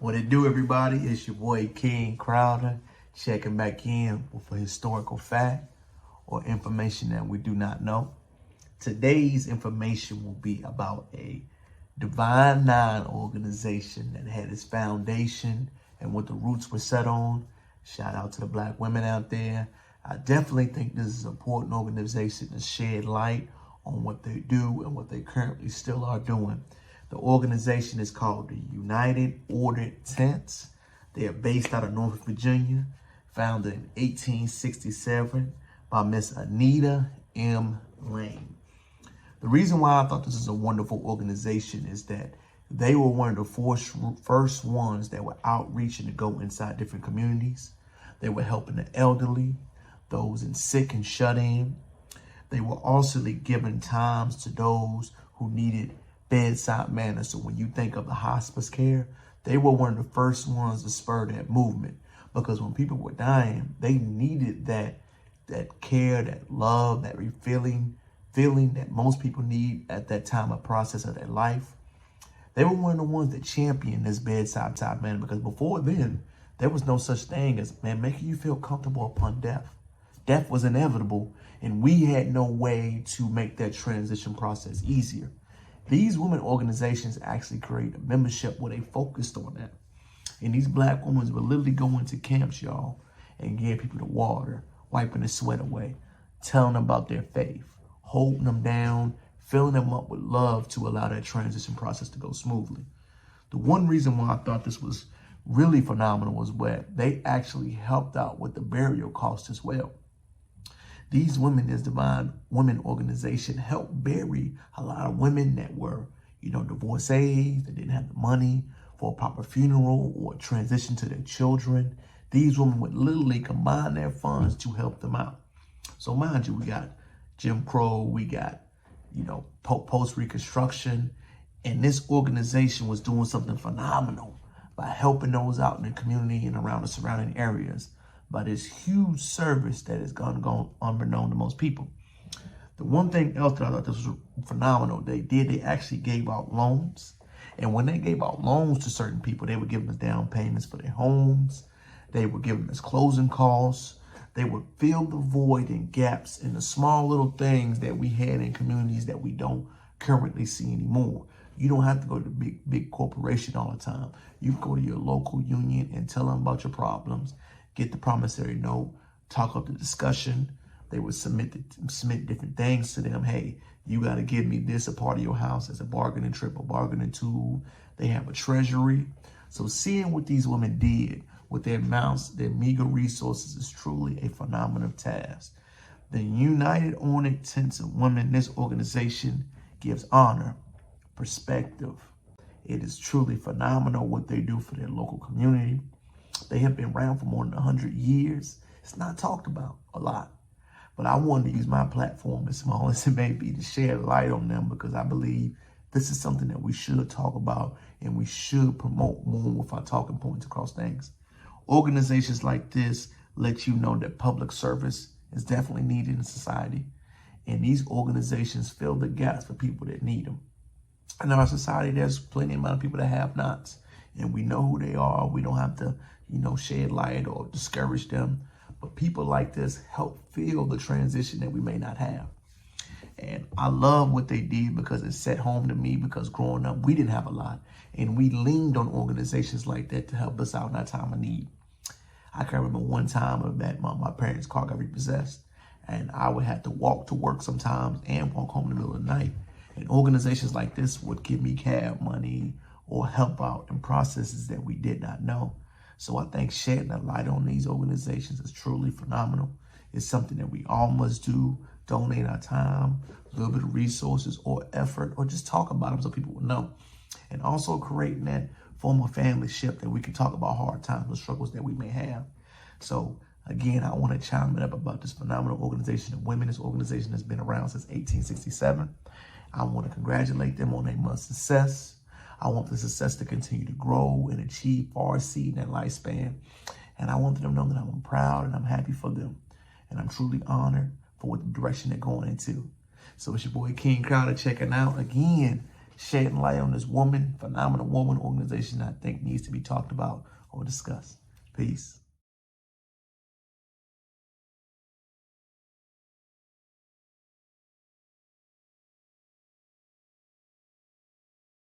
What it do, everybody? It's your boy King Crowder checking back in with a historical fact or information that we do not know. Today's information will be about a Divine Nine organization that had its foundation and what the roots were set on. Shout out to the black women out there. I definitely think this is an important organization to shed light on what they do and what they currently still are doing. The organization is called the United Ordered Tents. They are based out of Norfolk, Virginia, founded in 1867 by Miss Anita M. Lane. The reason why I thought this is a wonderful organization is that they were one of the first ones that were outreaching to go inside different communities. They were helping the elderly, those in sick and shut in. They were also giving times to those who needed bedside manner. So when you think of the hospice care, they were one of the first ones to spur that movement, because when people were dying, they needed that care, that love, that feeling that most people need at that time of process of their life. They were one of the ones that championed this bedside type manner, because before then, there was no such thing as, making you feel comfortable upon death. Death was inevitable, and we had no way to make that transition process easier. These women organizations actually created a membership where they focused on that. And these black women would literally go into camps, y'all, and give people the water, wiping the sweat away, telling them about their faith, holding them down, filling them up with love to allow that transition process to go smoothly. The one reason why I thought this was really phenomenal was that they actually helped out with the burial cost as well. These women, this Divine Women organization, helped bury a lot of women that were, divorcees, that didn't have the money for a proper funeral or transition to their children. These women would literally combine their funds to help them out. So mind you, we got Jim Crow, we got, post-Reconstruction, and this organization was doing something phenomenal by helping those out in the community and around the surrounding areas by this huge service that has gone unbeknown to most people. The one thing else that I thought this was phenomenal, they actually gave out loans. And when they gave out loans to certain people, they were giving us down payments for their homes. They were giving us closing costs. They would fill the void and gaps in the small little things that we had in communities that we don't currently see anymore. You don't have to go to the big corporation all the time. You can go to your local union and tell them about your problems, get the promissory note, talk up the discussion. They would submit different things to them. Hey, you got to give me this, a part of your house, as a bargaining trip, a bargaining tool. They have a treasury. So seeing what these women did with their amounts, their meager resources, is truly a phenomenal task. The United Ordered Tents of Women, this organization gives honor, perspective. It is truly phenomenal what they do for their local community. They have been around for more than 100 years. It's not talked about a lot, but I wanted to use my platform, as small as it may be, to shed light on them, because I believe this is something that we should talk about and we should promote more with our talking points across things. Organizations like this let you know that public service is definitely needed in society, and these organizations fill the gaps for people that need them. In our society, there's plenty amount of people that have nots, and we know who they are. We don't have to, shed light or discourage them. But people like this help fill the transition that we may not have. And I love what they did, because it set home to me, because growing up, we didn't have a lot. And we leaned on organizations like that to help us out in our time of need. I can remember one time that my parents' car got repossessed, and I would have to walk to work sometimes and walk home in the middle of the night. And organizations like this would give me cab money or help out in processes that we did not know. So I think shedding a light on these organizations is truly phenomenal. It's something that we all must do. Donate our time, a little bit of resources or effort, or just talk about them so people will know. And also creating that form of family ship that we can talk about hard times and struggles that we may have. So again, I want to chime it up about this phenomenal organization of women. This organization has been around since 1867. I want to congratulate them on their much success. I want the success to continue to grow and achieve far exceeding that lifespan. And I want them to know that I'm proud and I'm happy for them. And I'm truly honored for what the direction they're going into. So it's your boy King Crowder checking out. Again, shedding light on this phenomenal woman organization that I think needs to be talked about or discussed. Peace.